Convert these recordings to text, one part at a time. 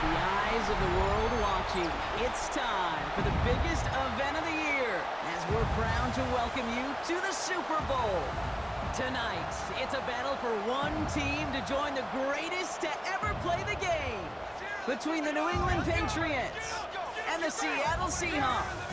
The eyes of the world watching. It's time for the biggest event of the year as we're proud to welcome you to the Super Bowl. Tonight, it's a battle for one team to join the greatest to ever play the game. Between the New England Patriots and the Seattle Seahawks.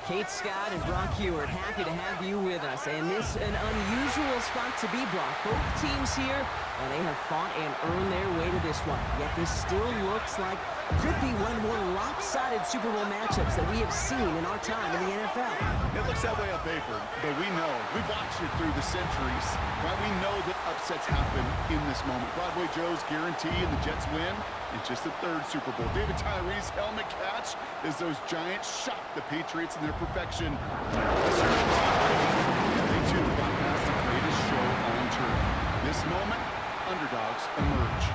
Kate Scott and Brock Heward, happy to have you with us. And this an unusual spot to be, Brock. Both teams here, well, they have fought and earned their way to this one. Yet this still looks like could be one of the more lopsided Super Bowl matchups that we have seen in our time in the NFL. It looks that way on paper, but we know. We've watched it through the centuries. Right? We know that upsets happen in this moment. Broadway Joe's guarantee and the Jets win in just the third Super Bowl. David Tyree's helmet catch as those Giants shock the Patriots in their perfection. They too got past the greatest show on turf. This moment, underdogs emerge.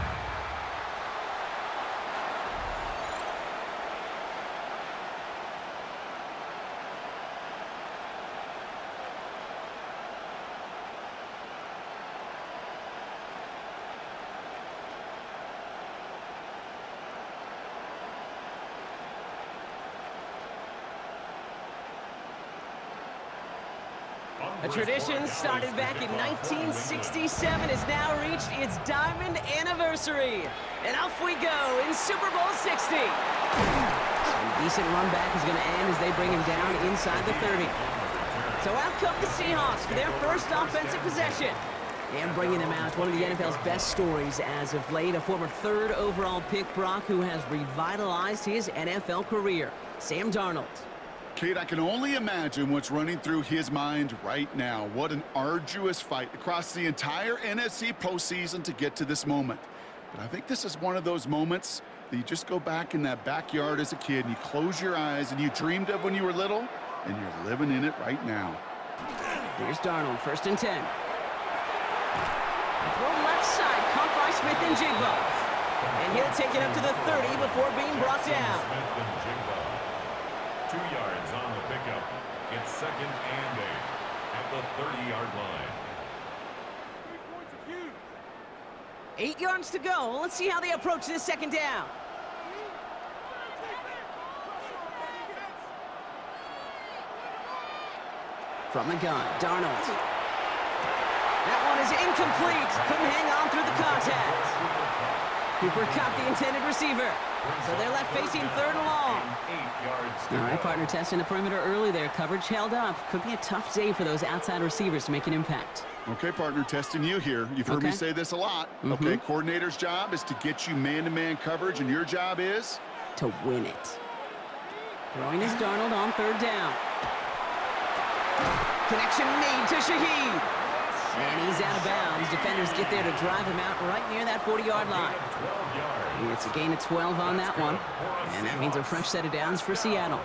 A tradition started back in 1967 has now reached its diamond anniversary. And off we go in Super Bowl 60. And a decent run back is going to end as they bring him down inside the 30. So out come the Seahawks for their first offensive possession. And bringing them out, one of the NFL's best stories as of late, a former third overall pick, Brock, who has revitalized his NFL career, Sam Darnold. Kate, I can only imagine what's running through his mind right now. What an arduous fight across the entire NFC postseason to get to this moment. But I think this is one of those moments that you just go back in that backyard as a kid and you close your eyes and you dreamed of when you were little, and you're living in it right now. Here's Darnold, 1st and 10. Throw left side, caught by Smith-Njigba. And he'll take it up to the 30 before being brought down. 2 yards on the pickup. It's 2nd and 8 at the 30-yard line. 8 yards to go. Let's see how they approach this 2nd down. From the gun, Darnold. That one is incomplete. Couldn't hang on through the contact. Cooper caught the intended receiver. So they're left facing 3rd and long. All right, partner, testing the perimeter early there. Coverage held up. Could be a tough day for those outside receivers to make an impact. Okay, partner, testing you here. You've heard me say this a lot. Okay, coordinator's job is to get you man-to-man coverage, and your job is? To win it. Throwing is Darnold on 3rd down. Connection made to Shaheed. And he's out of bounds. Defenders get there to drive him out right near that 40-yard line. It's a gain of 12 on that one. And that means a fresh set of downs for Seattle.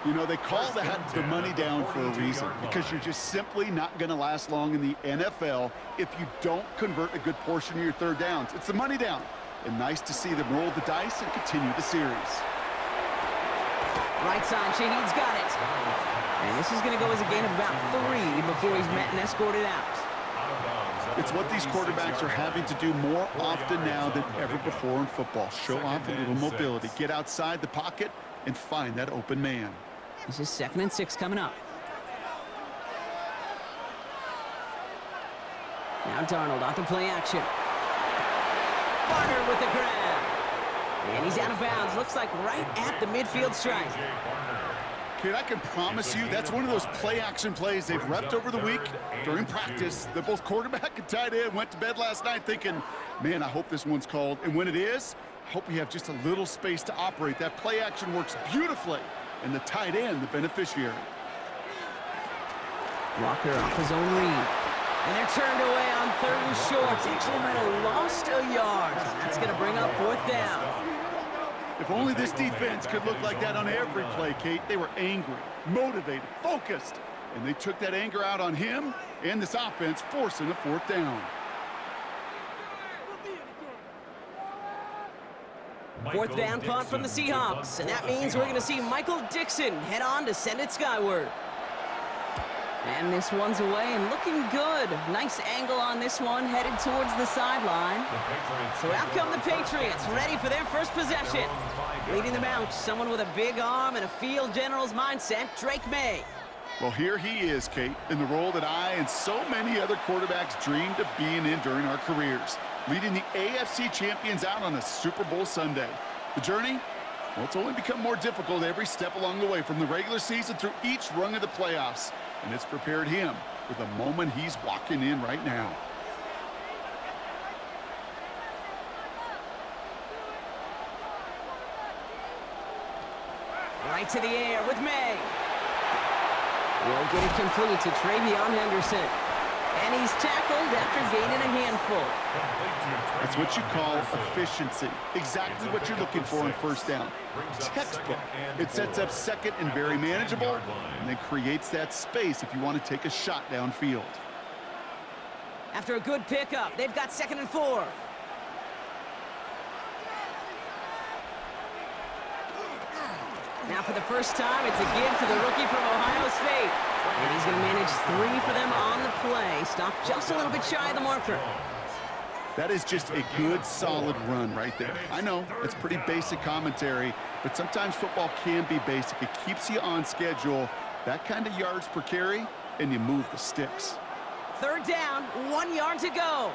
You know, they call that the money down for a reason, because you're just simply not going to last long in the NFL if you don't convert a good portion of your 3rd downs. It's the money down. And nice to see them roll the dice and continue the series. Right side, Shaheed's got it. And this is going to go as a gain of about 3 before he's met and escorted out. It's what these quarterbacks are having to do more often now than ever before in football. Show off a little mobility. Get outside the pocket and find that open man. This is 2nd and 6 coming up. Now Darnold off the play action. Barner with the grab. And he's out of bounds. Looks like right at the midfield stripe. Kid, I can promise you that's one of those play-action plays they've repped over the week during practice that both quarterback and tight end went to bed last night thinking, man, I hope this one's called. And when it is, I hope we have just a little space to operate. That play-action works beautifully, and the tight end, the beneficiary. Walker off his own read. And they're turned away on 3rd and short. Actually might have lost a yard. That's going to bring up 4th down. If only this defense could look like that on every play, Kate. They were angry, motivated, focused, and they took that anger out on him and this offense, forcing a 4th down. 4th down punt from the Seahawks, and that means we're going to see Michael Dixon head on to send it skyward. And this one's away and looking good. Nice angle on this one, headed towards the sideline. So out come the Patriots, ready for their first possession. Leading them out, someone with a big arm and a field general's mindset, Drake May. Well, here he is, Kate, in the role that I and so many other quarterbacks dreamed of being in during our careers, leading the AFC champions out on a Super Bowl Sunday. The journey? Well, it's only become more difficult every step along the way, from the regular season through each rung of the playoffs. And it's prepared him for the moment he's walking in right now. Right to the air with May. Will get it complete to Travion Henderson. And he's tackled after gaining a handful. That's what you call efficiency. Exactly what you're looking for in first down. Textbook. It sets up second and very manageable, and then creates that space if you want to take a shot downfield. After a good pickup, they've got 2nd and 4. Now for the first time, it's a give to the rookie from Ohio State. And he's going to manage 3 for them on the play. Stop just a little bit shy of the marker. That is just a good, solid run right there. I know, it's pretty basic commentary, but sometimes football can be basic. It keeps you on schedule, that kind of yards per carry, and you move the sticks. 3rd down, 1 yard to go.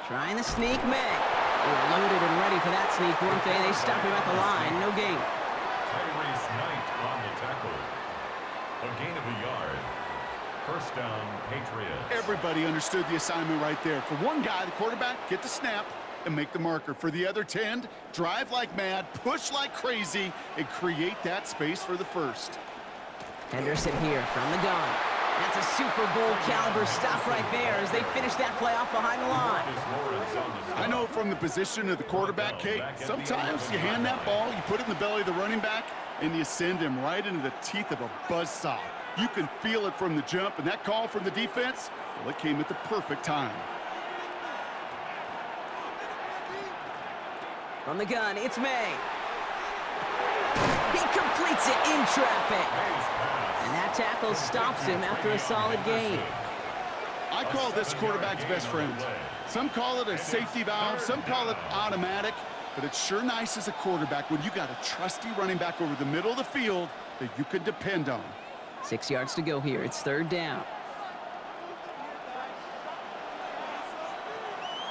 Trying to sneak May. They were loaded and ready for that sneak, weren't they? They stop him at the line, no gain. Tyrese Knight on the tackle. A gain of a yard. First down, Patriots. Everybody understood the assignment right there. For one guy, the quarterback, get the snap and make the marker. For the other 10, drive like mad, push like crazy, and create that space for the first. Henderson here from the gun. That's a Super Bowl caliber stop right there as they finish that play off behind the line. I know from the position of the quarterback, Kate, sometimes you hand that ball, you put it in the belly of the running back, and you send him right into the teeth of a buzzsaw. You can feel it from the jump, and that call from the defense, well, it came at the perfect time. From the gun, it's May. He completes it in traffic. And that tackle stops him after a solid gain. I call this quarterback's best friend. Some call it a safety valve, some call it automatic, but it's sure nice as a quarterback when you got a trusty running back over the middle of the field that you can depend on. 6 yards to go here. It's 3rd down.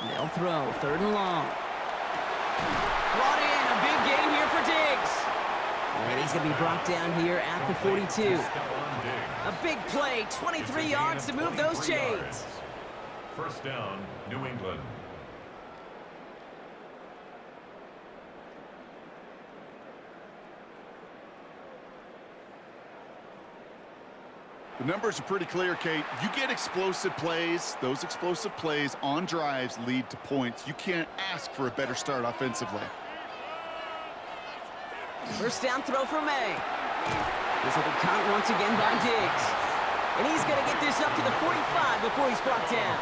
They'll throw. 3rd and long. Brought in. A big gain here for Diggs. And he's going to be brought down here at the 42. A big play. 23 yards to move those chains. First down, New England. The numbers are pretty clear, Kate. You get explosive plays. Those explosive plays on drives lead to points. You can't ask for a better start offensively. First down throw for May. This will be caught once again by Diggs. And he's going to get this up to the 45 before he's brought down.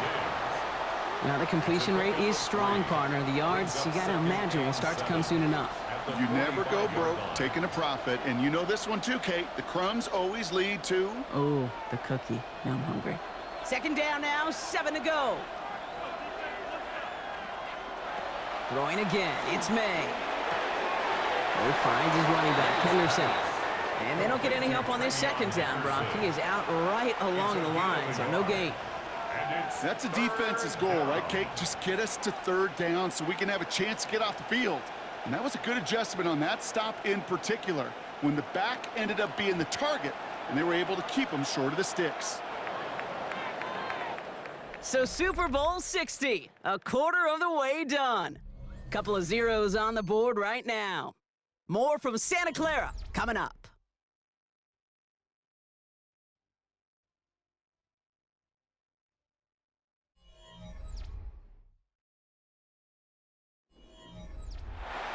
Now the completion rate is strong, partner. The yards, you got to imagine, will start to come soon enough. You never go broke taking a profit, and you know this one too, Kate. The crumbs always lead to... Oh, the cookie. Now I'm hungry. 2nd down now, 7 to go. Throwing again, it's May. He finds his running back, Henderson. And they don't get any help on this 2nd down, Brock. He is out right along the line, so no gain. That's a defense's goal, right, Kate? Just get us to 3rd down so we can have a chance to get off the field. And that was a good adjustment on that stop in particular, when the back ended up being the target, and they were able to keep him short of the sticks. So Super Bowl 60, a quarter of the way done. Couple of zeros on the board right now. More from Santa Clara coming up.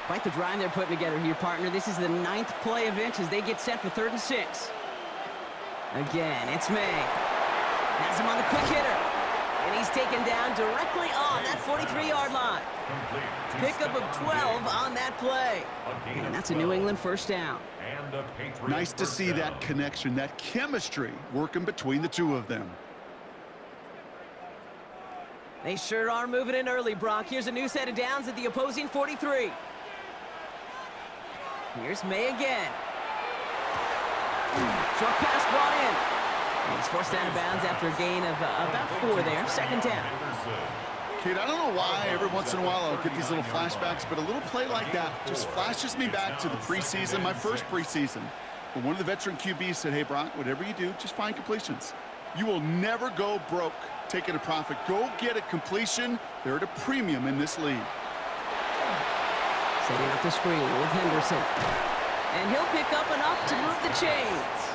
Quite the drive they're putting together here, partner. This is the 9th play of inch as they get set for 3rd and 6. Again, it's May. Has him on the quick hitter. And he's taken down directly on that 43-yard line. Pickup of 12 on that play. And that's a New England first down. Nice to see that connection, that chemistry working between the two of them. They sure are moving in early, Brock. Here's a new set of downs at the opposing 43. Here's May again. Short pass brought in. And he's forced out of bounds after a gain of about 4 there. Second down. Kate, I don't know why every once in a while I'll get these little flashbacks, but a little play like that just flashes me back to the preseason, my first preseason. But one of the veteran QBs said, hey, Brock, whatever you do, just find completions. You will never go broke taking a profit. Go get a completion. They're at a premium in this league. Setting up the screen with Henderson. And he'll pick up enough to move the chains.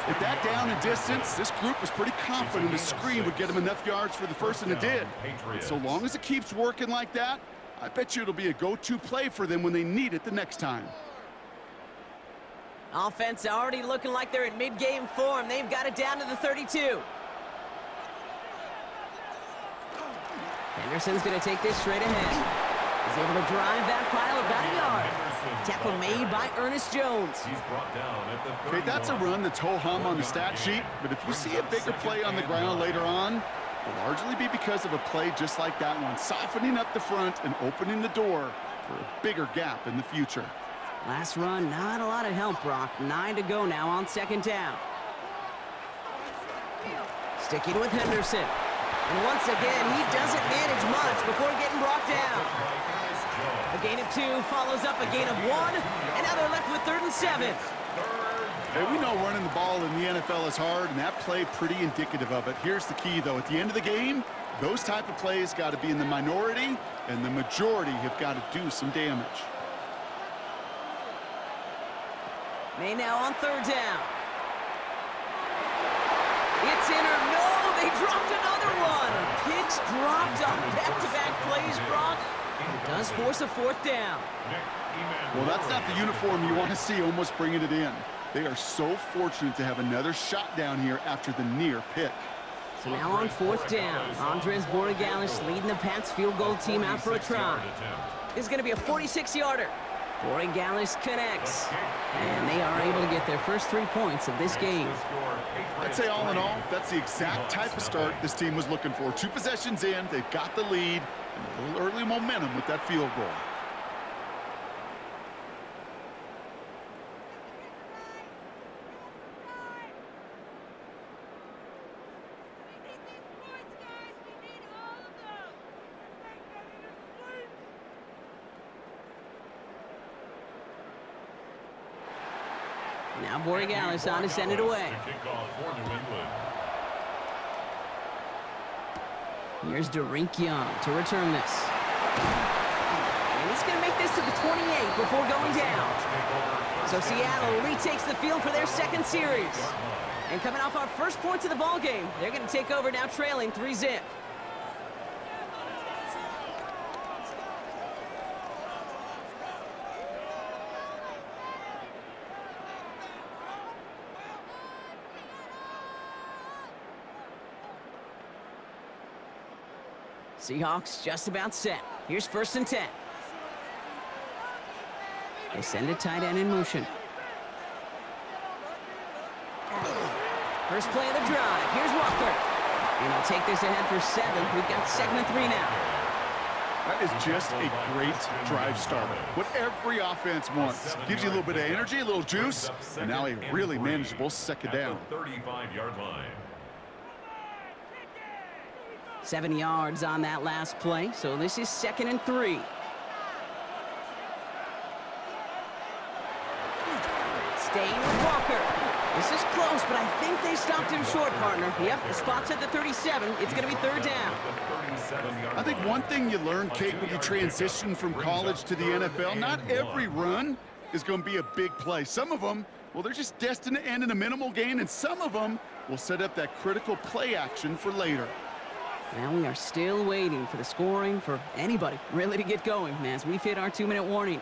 With that down and distance, this group was pretty confident the screen would get him enough yards for the first, and it did. And so long as it keeps working like that, I bet you it'll be a go-to play for them when they need it the next time. Offense already looking like they're in mid-game form. They've got it down to the 32. Henderson's going to take this straight ahead. He's able to drive that pile about a yard. Tackle made by Ernest Jones. Okay, that's a run that's ho-hum on the stat sheet, but if you see a bigger play on the ground later on, it'll largely be because of a play just like that one, softening up the front and opening the door for a bigger gap in the future. Last run, not a lot of help, Brock. 9 to go now on second down. Sticking with Henderson. And once again, he doesn't manage much before getting brought down. A gain of 2 follows up a gain of 1, and now they're left with 3rd and 7. Hey, we know running the ball in the NFL is hard, and that play pretty indicative of it. Here's the key, though. At the end of the game, those type of plays got to be in the minority, and the majority have got to do some damage. May now on 3rd down. It's in or no, they dropped another one. Picks dropped on back-to-back plays, Brock. It does force a 4th down. Well, that's not the uniform you want to see almost bringing it in. They are so fortunate to have another shot down here after the near pick. So now on 4th down, Andres Borregalis leading the Pats field goal team out for a try. This is going to be a 46-yarder. Borregalis connects, and they are able to get their first 3 points of this game. I'd say all in all, that's the exact type of start this team was looking for. 2 possessions in, they've got the lead, and a little early momentum with that field goal. Now Borregalis on to send it away. Here's Derink Young to return this. And he's going to make this to the 28 before going down. So Seattle retakes the field for their second series. And coming off our first points of the ballgame, they're going to take over now trailing 3-zip. Seahawks just about set. Here's 1st and 10. They send a tight end in motion. First play of the drive. Here's Walker. And he'll take this ahead for 7. We've got 2nd and 3 now. That is just a great drive starter. What every offense wants. Gives you a little bit of energy, a little juice, and now a really manageable second down. 35-yard line. 7 yards on that last play, so this is 2nd and 3. Staying with Walker. This is close, but I think they stopped him short, partner. Yep, the spot's at the 37. It's going to be 3rd down. I think one thing you learn, Kate, when you transition from college to the NFL, not every run is going to be a big play. Some of them, well, they're just destined to end in a minimal gain, and some of them will set up that critical play action for later. Now we are still waiting for the scoring for anybody really to get going as we've hit our 2-minute warning.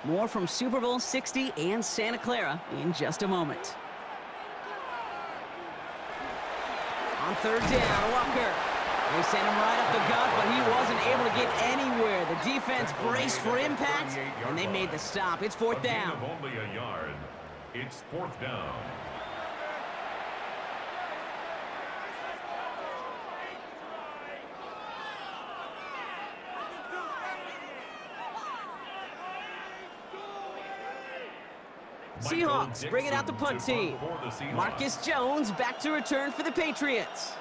More from Super Bowl 60 and Santa Clara in just a moment. On 3rd down, Walker. They sent him right up the gut, but he wasn't able to get anywhere. The defense braced for impact, and they made the stop. It's fourth down. A gain of only a yard. It's fourth down. Seahawks bringing out the punt team. Marcus Jones back to return for the Patriots.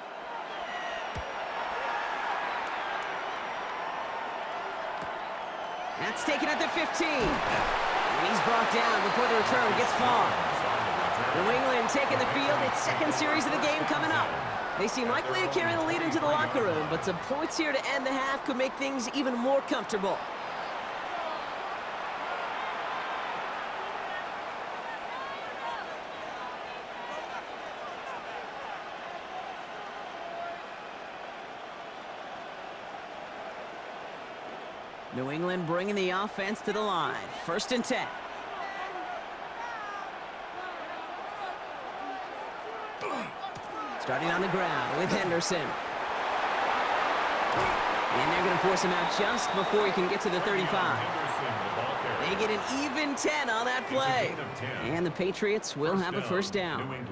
That's taken at the 15. And he's brought down before the return gets far. New England taking the field. Its second series of the game coming up. They seem likely to carry the lead into the locker room, but some points here to end the half could make things even more comfortable. New England bringing the offense to the line. First and 10. Starting on the ground with Henderson. And they're going to force him out just before he can get to the 35. They get an even 10 on that play. And the Patriots will have a first down.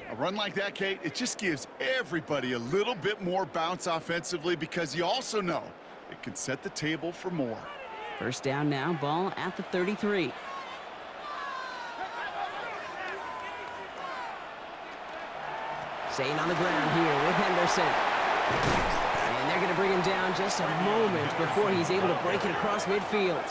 A run like that, Kate, it just gives everybody a little bit more bounce offensively because you also know it can set the table for more. First down now, ball at the 33. Staying on the ground here with Henderson. And they're going to bring him down just a moment before he's able to break it across midfield.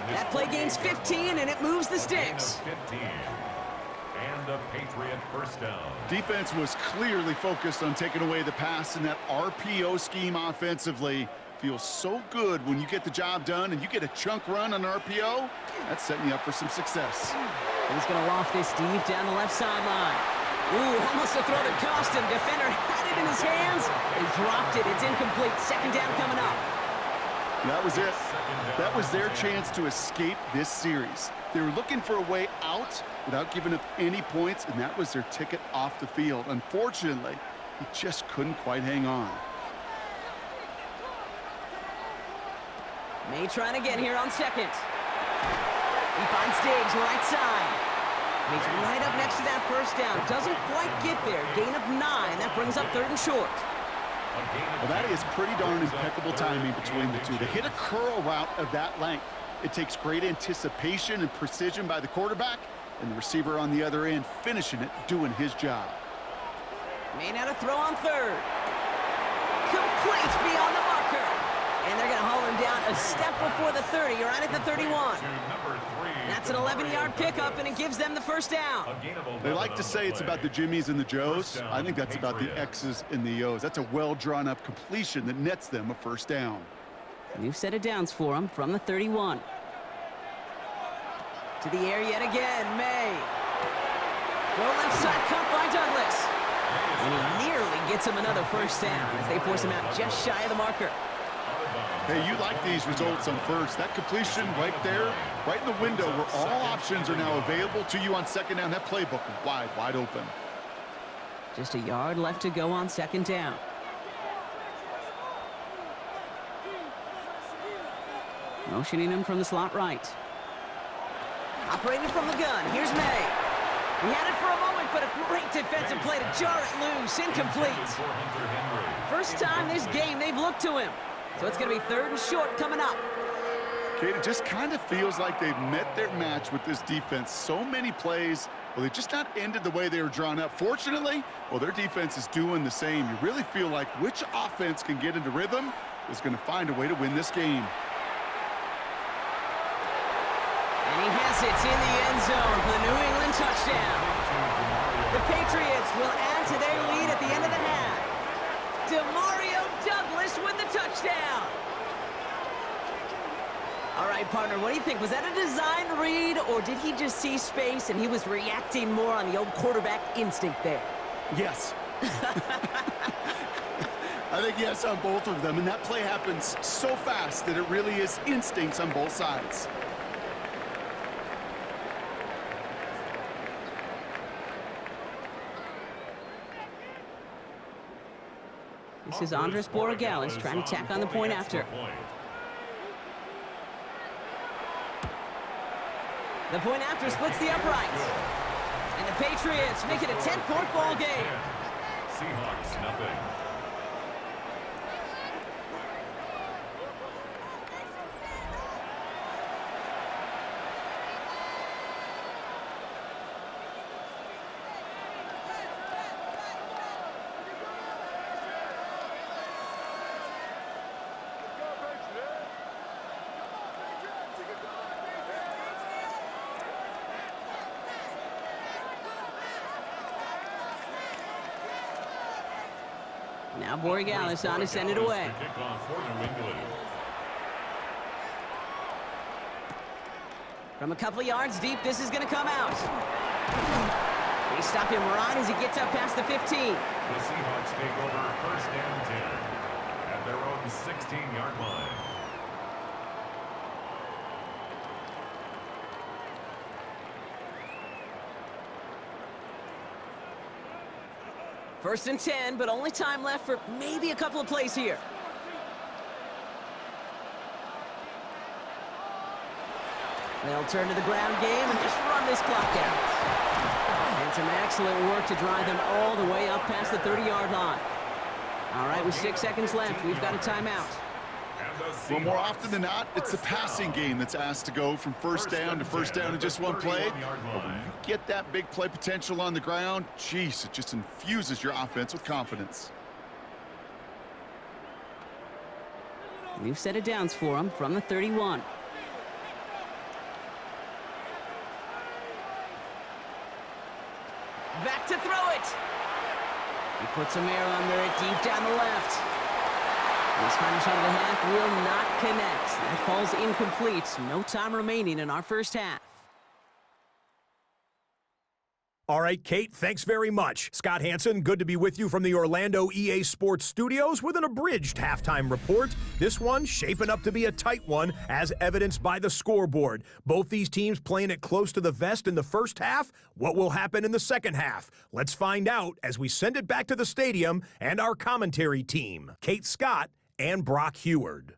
That play gains 15, and it moves the sticks. And a Patriot first down. Defense was clearly focused on taking away the pass in that RPO scheme offensively. Feels so good when you get the job done and you get a chunk run on RPO. That's setting you up for some success. He's going to loft this deep down the left sideline. Ooh, almost a throw that cost him. Defender had it in his hands. He dropped it. It's incomplete. Second down coming up. That was it. That was their chance to escape this series. They were looking for a way out without giving up any points, and that was their ticket off the field. Unfortunately, he just couldn't quite hang on. May trying again here on second. He finds Diggs right side. And he's right up next to that first down. Doesn't quite get there. Gain of 9. That brings up third and short. Well, that is pretty darn impeccable timing between the two. To hit a curl route of that length, it takes great anticipation and precision by the quarterback, and the receiver on the other end finishing it, doing his job. May not a throw on third. Complete beyond the marker. And they're going to haul him down a step before the 30, right at the 31. That's an 11-yard pickup, and it gives them the first down. They like to say it's about the Jimmies and the Joes. I think that's about the X's and the O's. That's a well-drawn-up completion that nets them a first down. New set of downs for him from the 31. To the air yet again, May. Go left side, cut by Douglas. And he nearly gets him another first down as they force him out just shy of the marker. Hey, you like these results on first. That completion right there, right in the window where all options are now available to you on second down. That playbook wide open. Just a yard left to go on second down. Motioning him from the slot right. Operating from the gun. Here's May. He had it for a moment, but a great defensive play to jar it loose. Incomplete. First time this game they've looked to him. So it's going to be third and short coming up. Kate, it just kind of feels like they've met their match with this defense. So many plays, well, they just not ended the way they were drawn up. Fortunately, well, their defense is doing the same. You really feel like which offense can get into rhythm is going to find a way to win this game. And he has it in the end zone for the New England touchdown. The Patriots will add to their lead at the end of the half. Demario Douglas with the touchdown. All right, partner, what do you think? Was that a design read, or did he just see space and he was reacting more on the old quarterback instinct there? Yes. I think yes on both of them, and that play happens so fast that it really is instincts on both sides. This is Andres Borregales trying to tack on the point after. The point after splits the uprights. And the Patriots make it a 10-point ball game. Seahawks, nothing. Now Borregales on to send it away. From a couple yards deep, this is going to come out. They stop him right as he gets up past the 15. The Seahawks take over first down 10 at their own 16-yard line. First and 10, but only time left for maybe a couple of plays here. They'll turn to the ground game and just run this clock out. And some excellent work to drive them all the way up past the 30-yard line. All right, with 6 seconds left, we've got a timeout. Well, more often than not, it's the passing game that's asked to go from first down in just one play. But when you get that big play potential on the ground, geez, it just infuses your offense with confidence. New set of downs for him from the 31. Back to throw it. He puts some air under it deep down the left. This final shot of the half will not connect. That falls incomplete. No time remaining in our first half. All right, Kate, thanks very much. Scott Hansen, good to be with you from the Orlando EA Sports Studios with an abridged halftime report. This one shaping up to be a tight one, as evidenced by the scoreboard. Both these teams playing it close to the vest in the first half. What will happen in the second half? Let's find out as we send it back to the stadium and our commentary team, Kate Scott and Brock Heward.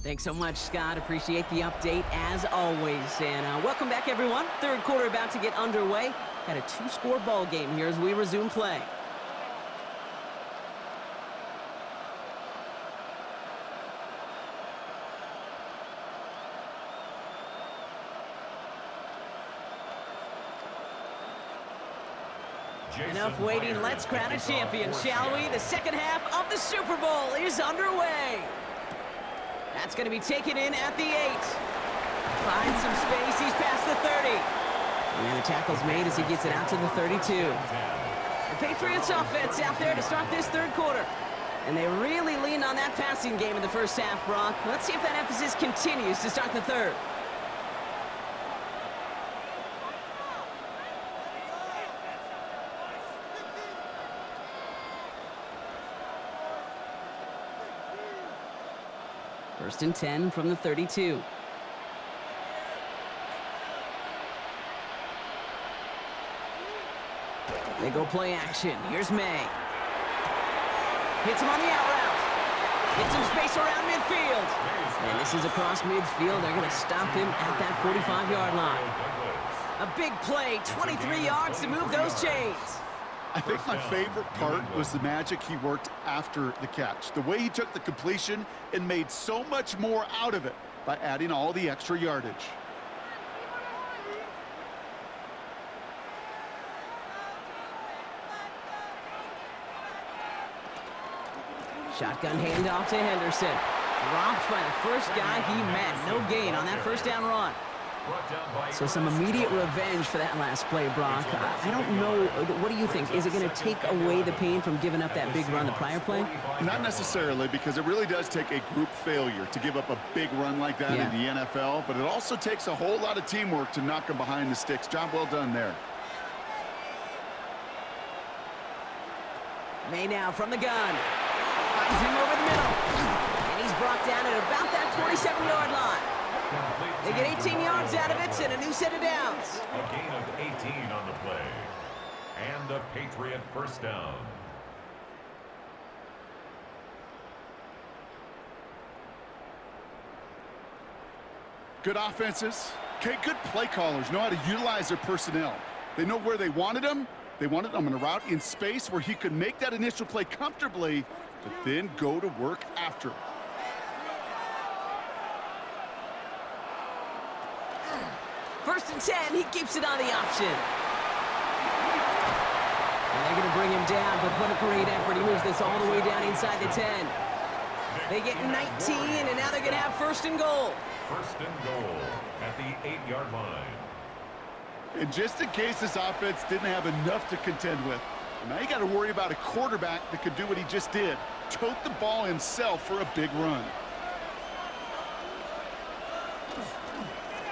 Thanks so much, Scott. Appreciate the update as always. And welcome back, everyone. Third quarter about to get underway. Got a 2-score ball game here as we resume play. Enough waiting. Let's crown a champion, shall we? The second half of the Super Bowl is underway. That's going to be taken in at the 8. Finds some space. He's past the 30. And the tackle's made as he gets it out to the 32. The Patriots offense out there to start this third quarter. And they really leaned on that passing game in the first half, Brock. Let's see if that emphasis continues to start the third. First and 10 from the 32. They go play action. Here's May. Hits him on the out route. Gets some space around midfield. And this is across midfield. They're going to stop him at that 45-yard line. A big play, 23 yards to move those chains. I think my favorite part was the magic he worked after the catch. The way he took the completion and made so much more out of it by adding all the extra yardage. Shotgun handoff to Henderson. Dropped by the first guy he met. No gain on that first down run. So some immediate revenge for that last play, Brock. I don't know. What do you think? Is it going to take away the pain from giving up that big run the prior play? Not necessarily, because it really does take a group failure to give up a big run like that in the NFL. But it also takes a whole lot of teamwork to knock him behind the sticks. Job well done there. May now from the gun. Finds him over the middle. And he's brought down at about that 27-yard line. They get 18 yards out of it and a new set of downs. A gain of 18 on the play. And a Patriot first down. Good offenses. Okay, good play callers know how to utilize their personnel. They know where they wanted him. They wanted him on a route in space where he could make that initial play comfortably, but then go to work after. First and 10, he keeps it on the option. And they're going to bring him down, but what a great effort. He moves this all the way down inside the 10. They get 19, and now they're going to have first and goal. First and goal at the 8-yard line. And just in case this offense didn't have enough to contend with, now you got to worry about a quarterback that could do what he just did, tote the ball himself for a big run.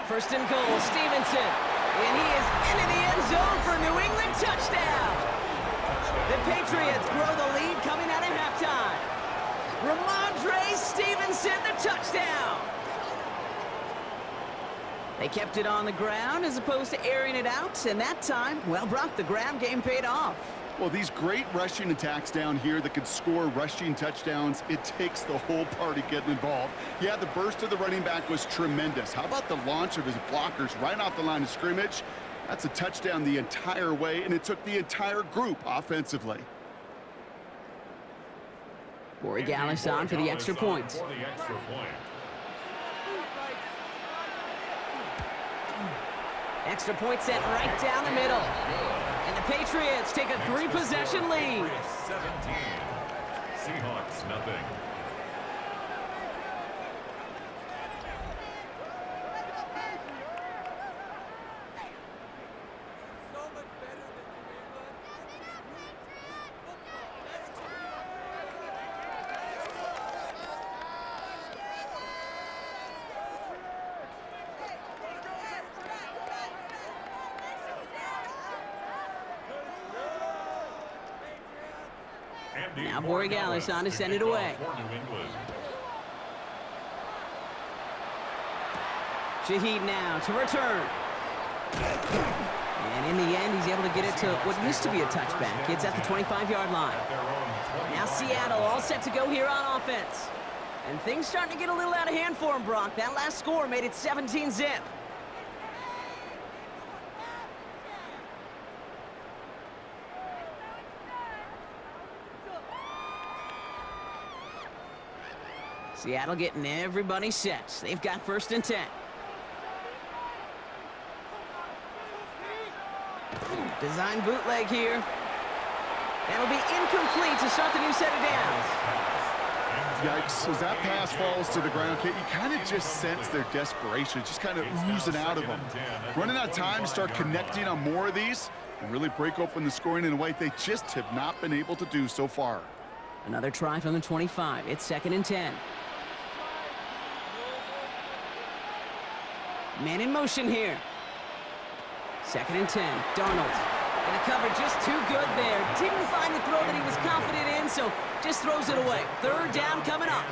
First and goal, Stevenson. And he is into the end zone for New England touchdown. The Patriots grow the lead coming out of halftime. Ramondre Stevenson, the touchdown. They kept it on the ground as opposed to airing it out, and that time, well, Brock, the ground game paid off. Well, these great rushing attacks down here that could score rushing touchdowns, it takes the whole party getting involved. Yeah, the burst of the running back was tremendous. How about the launch of his blockers right off the line of scrimmage? That's a touchdown the entire way, and it took the entire group offensively. Corey Gallis on for the extra point. Extra point set right down the middle. And the Patriots take a 3-possession lead. 17. Seahawks, nothing. Now Borregales on to send it away. Shaheed now to return. And in the end, he's able to get it to what used to be a touchback. It's at the 25-yard line. Now Seattle all set to go here on offense. And things starting to get a little out of hand for him, Brock. That last score made it 17-zip. Seattle getting everybody set. They've got first and 10. Design bootleg here. That'll be incomplete to start the new set of downs. Yikes, as that pass falls to the ground, you kind of just sense their desperation, just kind of oozing out of them. Running out of time to start connecting on more of these and really break open the scoring in a way they just have not been able to do so far. Another try from the 25. It's second and 10. Man in motion here. Second and 10. Darnold. And the cover just too good there. Didn't find the throw that he was confident in, so just throws it away. Third down coming up.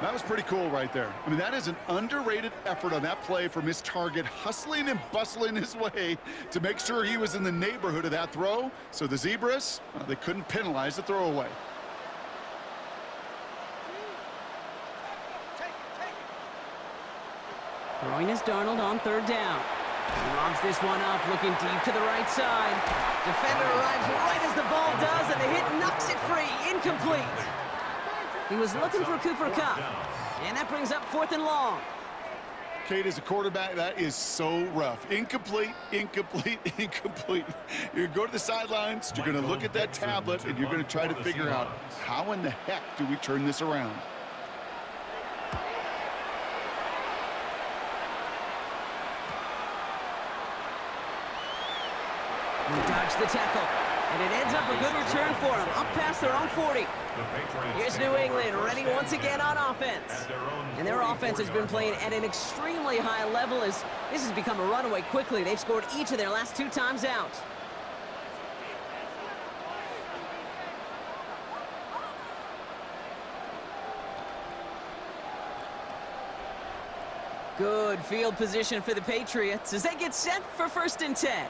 That was pretty cool right there. I mean, that is an underrated effort on that play from his target, hustling and bustling his way to make sure he was in the neighborhood of that throw. So the Zebras, they couldn't penalize the throwaway. Throwing is Darnold on third down. He lobs this one up, looking deep to the right side. Defender arrives right as the ball does, and the hit knocks it free. Incomplete. He was looking for Cooper Kupp, and that brings up fourth and long. Kate, as a quarterback, that is so rough. Incomplete, incomplete, incomplete. You're going to go to the sidelines, you're going to look at that tablet, and you're going to try to figure out how in the heck do we turn this around. He dodged the tackle, and it ends up a good return for him, up past their own 40. Here's New England ready once again on offense. And their offense has been playing at an extremely high level as this has become a runaway quickly. They've scored each of their last 2 times out. Good field position for the Patriots as they get set for 1st and 10.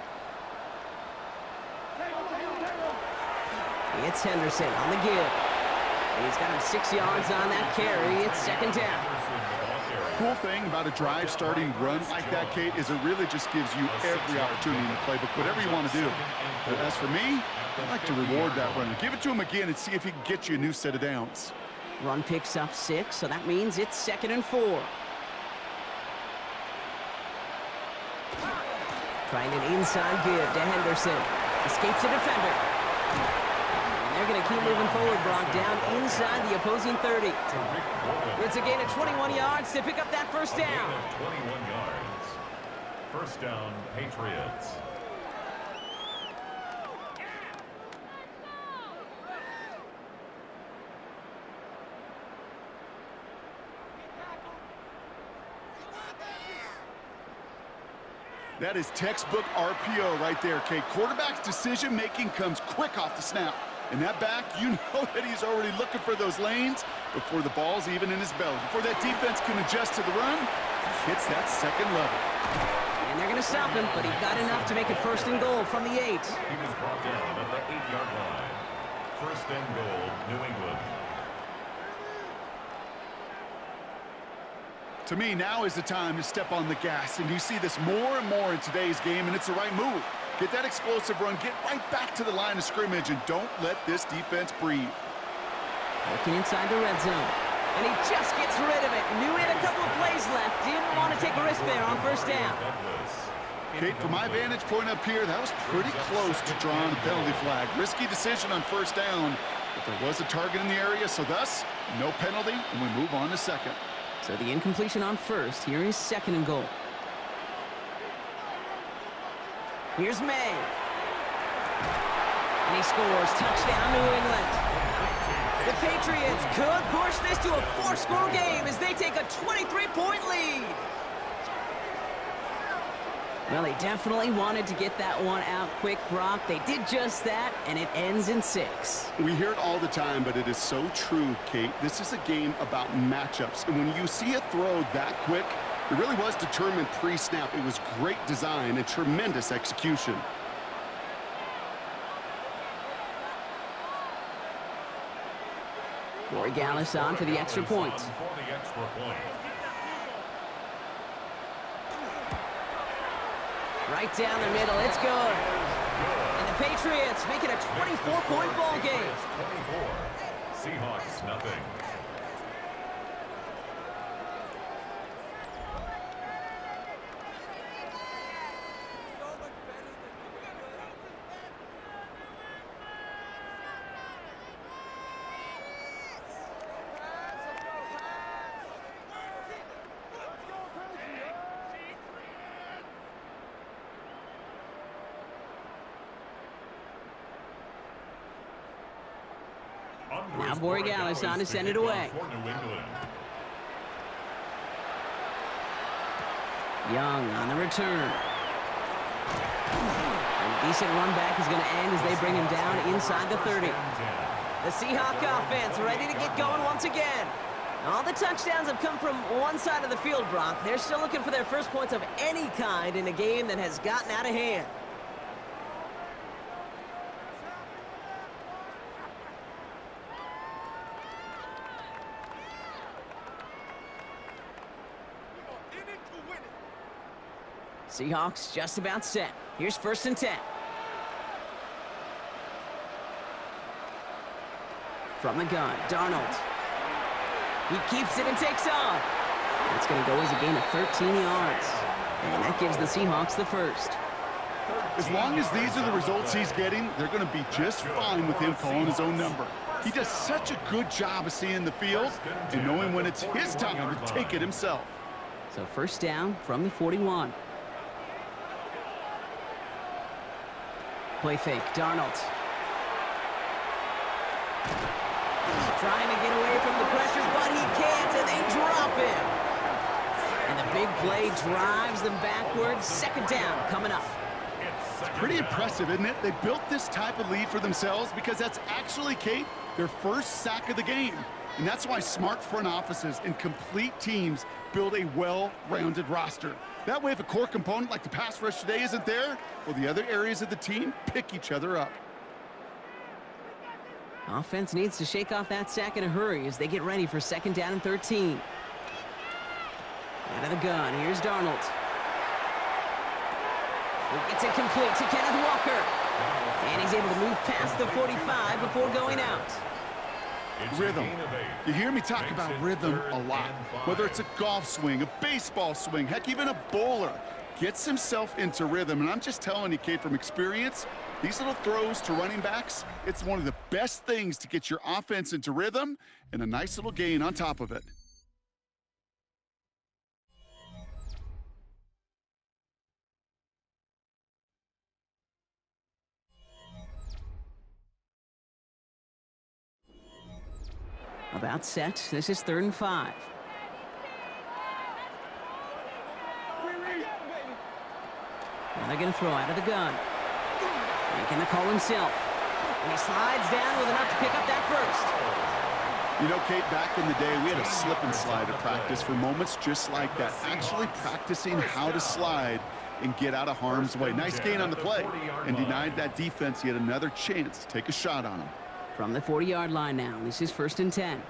It's Henderson on the give. And he's got him 6 yards on that carry. It's 2nd down. Cool thing about a drive starting run like that, Kate, is it really just gives you every opportunity in the playbook, whatever you want to do. But as for me, I like to reward that runner. Give it to him again and see if he can get you a new set of downs. Run picks up 6, so that means it's 2nd and 4. Trying an inside give to Henderson. Escapes the defender. And they're going to keep moving forward, Brock, down inside the opposing 30. It's a gain of 21 yards to pick up that 1st down. 21 yards. 1st down, Patriots. That is textbook RPO right there, Kate. Quarterback's decision-making comes quick off the snap. And that back, you know that he's already looking for those lanes before the ball's even in his belly. Before that defense can adjust to the run, he hits that 2nd level. And they're going to stop him, but he got enough to make it 1st and goal from the 8. He was brought down at the 8-yard line. 1st and goal, New England. To me, now is the time to step on the gas, and you see this more and more in today's game, and it's the right move. Get that explosive run, get right back to the line of scrimmage, and don't let this defense breathe. Working inside the red zone, and he just gets rid of it. Knew he had a couple of plays left, didn't want to take a risk there on 1st down. Kate, from my vantage point up here, that was pretty close to drawing a penalty flag. Risky decision on 1st down, but there was a target in the area, so thus, no penalty, and we move on to 2nd. So the incompletion on 1st. Here is 2nd and goal. Here's May. And he scores. Touchdown, New England. The Patriots could push this to a 4-score game as they take a 23-point lead. Well, they definitely wanted to get that one out quick, Brock. They did just that, and it ends in 6. We hear it all the time, but it is so true, Kate. This is a game about matchups, and when you see a throw that quick, it really was determined pre-snap. It was great design and tremendous execution. Corey Gallis on for the extra point. Right down the middle, it's good. And the Patriots make it a 24-point ball game. 24. Seahawks, nothing. Now Borregales on to send it away. Young on the return. And a decent run back is going to end as they bring him down inside the 30. The Seahawk offense ready to get going once again. All the touchdowns have come from one side of the field, Brock. They're still looking for their first points of any kind in a game that has gotten out of hand. Seahawks just about set. Here's 1st and 10. From the gun, Darnold. He keeps it and takes off. That's going to go as a gain of 13 yards. And that gives the Seahawks the 1st. As long as these are the results he's getting, they're going to be just fine with him calling his own number. He does such a good job of seeing the field and knowing when it's his time to take it himself. So 1st down from the 41. Play fake, Darnold. Trying to get away from the pressure, but he can't, and they drop him. And the big play drives them backwards. 2nd down coming up. It's Pretty impressive, isn't it? They built this type of lead for themselves because that's actually, Kate, their first sack of the game. And that's why smart front offices and complete teams build a well-rounded roster. That way, if a core component like the pass rush today isn't there, well, the other areas of the team pick each other up. Offense needs to shake off that sack in a hurry as they get ready for 2nd down and 13. Out of the gun, here's Darnold. He gets it complete to Kenneth Walker. And he's able to move past the 45 before going out. Rhythm. You hear me talk about rhythm a lot. Whether it's a golf swing, a baseball swing, heck, even a bowler gets himself into rhythm. And I'm just telling you, Kate, from experience, these little throws to running backs, it's one of the best things to get your offense into rhythm and a nice little gain on top of it. About set. This is 3rd and 5. And they're going to throw out of the gun. Making the call himself. And he slides down with enough to pick up that first. You know, Kate, back in the day, we had a slip and slide at practice for moments just like that. Actually practicing how to slide and get out of harm's way. Nice gain on the play. And denied that defense yet another chance to take a shot on him. From the 40-yard line now, this is 1st and 10.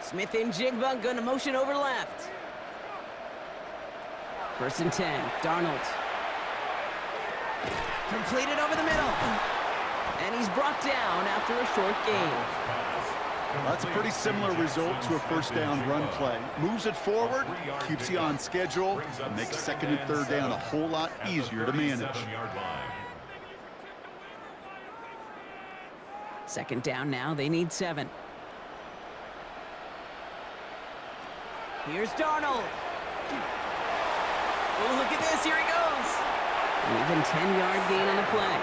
Smith in Jigba, going to motion over left. 1st and 10, Darnold. Completed over the middle. And he's brought down after a short gain. That's a pretty similar result to a 1st down run play. Moves it forward, keeps you on schedule, and makes 2nd and 3rd down a whole lot easier to manage. 2nd down now, they need 7. Here's Darnold. Oh, look at this, here he goes. An even 10-yard gain on the play.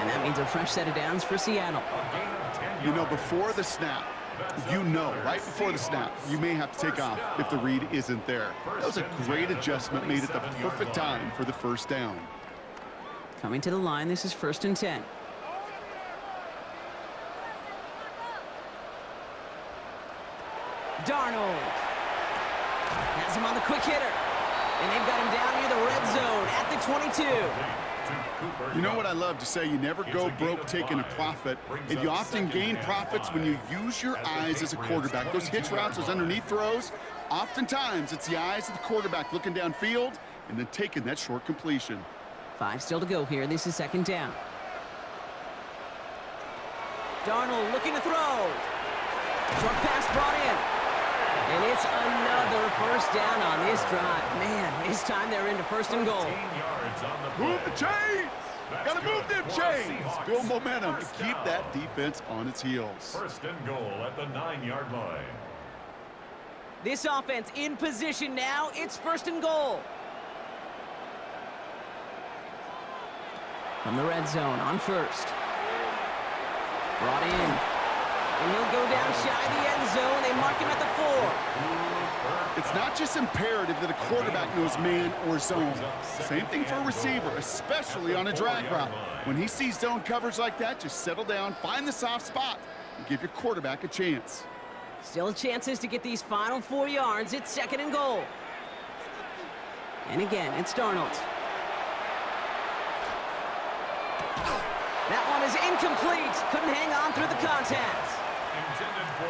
And that means a fresh set of downs for Seattle. You know, before the snap, right before the snap, you may have to take off if the read isn't there. That was a great adjustment made at the perfect time for the 1st down. Coming to the line, this is 1st and 10. Darnold has him on the quick hitter. And they've got him down near the red zone at the 22. You know what I love to say? You never go broke taking a profit, and you often gain profits when you use your eyes as a quarterback. Those hitch routes, those underneath throws, oftentimes it's the eyes of the quarterback looking downfield and then taking that short completion. 5 still to go here. This is 2nd down. Darnold looking to throw. Short pass brought in. And it's another 1st down on this drive. Man, this time they're into 1st and goal. Move the chains! Gotta move them chains! Build momentum and keep that defense on its heels. 1st and goal at the 9-yard line. This offense in position now. It's 1st and goal. From the red zone on 1st. Brought in. And he'll go down shy of the end zone. They mark him at the 4. It's not just imperative that a quarterback knows man or zone. Same thing for a receiver, especially on a drag route. When he sees zone coverage like that, just settle down, find the soft spot, and give your quarterback a chance. Still chances to get these final 4 yards. It's 2nd and goal. And again, it's Darnold. That one is incomplete. Couldn't hang on through the contact.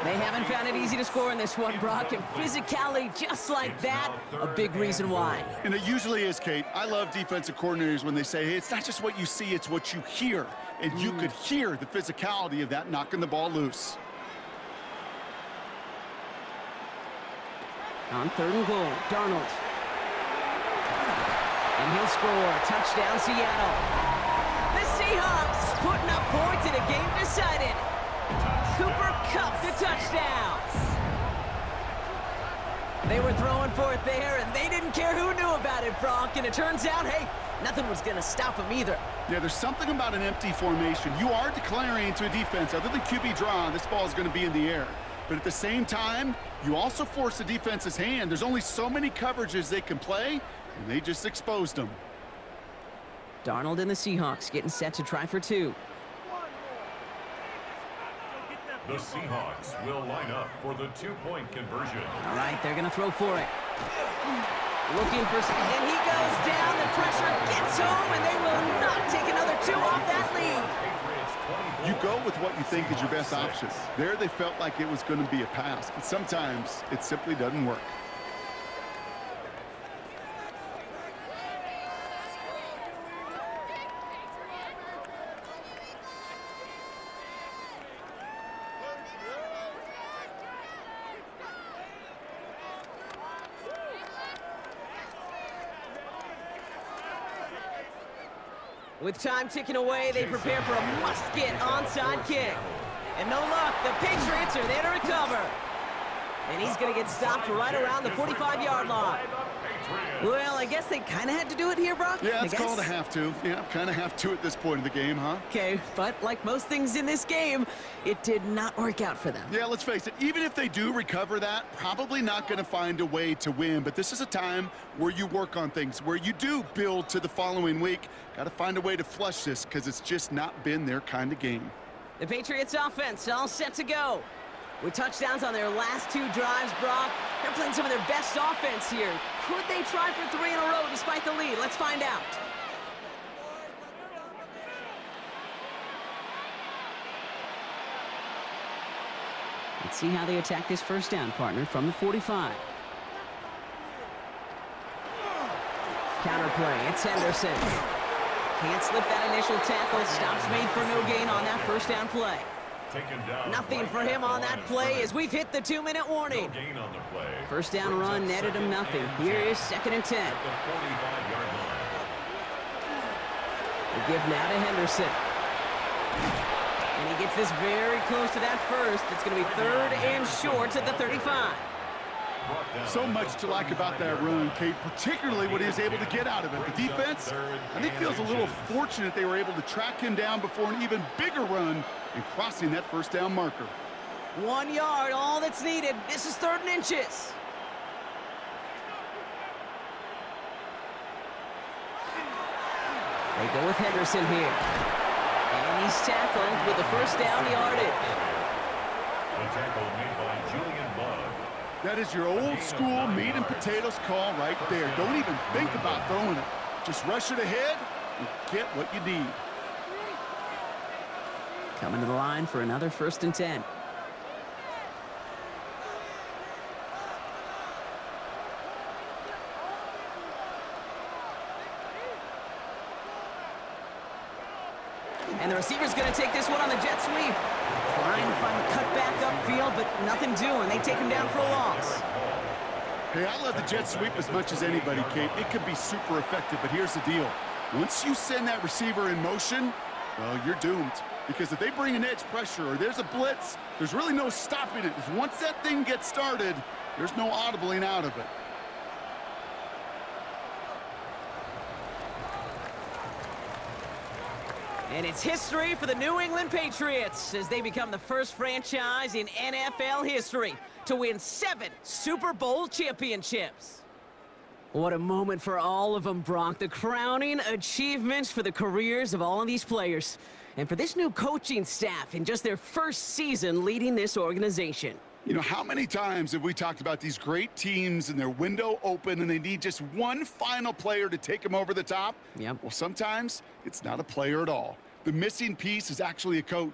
They haven't found it easy to score in this one, Brock, and physicality just like that, a big reason why. And it usually is, Kate. I love defensive coordinators when they say, hey, it's not just what you see, it's what you hear. And you could hear the physicality of that knocking the ball loose. On 3rd and goal, Darnold. And he'll score. Touchdown, Seattle. The Seahawks putting up points in a game decided. Cooper Kupp the touchdown. They were throwing for it there, and they didn't care who knew about it, Brock. And it turns out, hey, nothing was going to stop him either. Yeah, there's something about an empty formation. You are declaring to a defense, other than QB draw, this ball is going to be in the air. But at the same time, you also force the defense's hand. There's only so many coverages they can play, and they just exposed them. Darnold and the Seahawks getting set to try for two. The Seahawks will line up for the two-point conversion. All right, they're going to throw for it. Looking for some, and he goes down. The pressure gets home, and they will not take another two off that lead. You go with what you think is your best option. There they felt like it was going to be a pass, but sometimes it simply doesn't work. With time ticking away, they prepare for a must-get onside kick. And no luck, the Patriots are there to recover. And he's going to get stopped right around the 45-yard line. Well, I guess they kind of had to do it here, Brock. Yeah, it's called a have to. Yeah, kind of have to at this point in the game, huh? Okay, but like most things in this game, it did not work out for them. Yeah, let's face it, even if they do recover that, probably not going to find a way to win. But this is a time where you work on things, where you do build to the following week. Got to find a way to flush this because it's just not been their kind of game. The Patriots offense all set to go. With touchdowns on their last two drives, Brock, they're playing some of their best offense here. Could they try for three in a row despite the lead? Let's find out. Let's see how they attack this first down, partner, from the 45. Counter play, it's Henderson. Can't slip that initial tackle. Stops made for no gain on that first down play. Nothing for him on that play as we've hit the 2-minute warning. First down run netted him nothing. Here is 2nd and 10. The give now to Henderson. And he gets this very close to that first. It's going to be 3rd and short at the 35. So much to like about that run, Kate, particularly what he was able to get out of it. The defense, I think, feels a little fortunate they were able to track him down before an even bigger run and crossing that first down marker. 1 yard, all that's needed. This is 3rd and inches. They go with Henderson here. And he's tackled with the first down yardage. The tackle made by Julian Love. That is your old school meat and potatoes call right there. Don't even think about throwing it. Just rush it ahead and get what you need. Coming to the line for another 1st and 10. And the receiver's going to take this one on the jet sweep. Trying to find a cutback upfield, but nothing doing. They take him down for a loss. Hey, I love the jet sweep as much as anybody, Kate. It can be super effective, but here's the deal. Once you send that receiver in motion, well, you're doomed. Because if they bring an edge pressure or there's a blitz, there's really no stopping it. Because once that thing gets started, there's no audibling out of it. And it's history for the New England Patriots as they become the first franchise in NFL history to win 7 Super Bowl championships. What a moment for all of them, Brock. The crowning achievements for the careers of all of these players. And for this new coaching staff in just their first season leading this organization. You know, how many times have we talked about these great teams and their window open and they need just one final player to take them over the top? Yep. Well, sometimes it's not a player at all. The missing piece is actually a coach.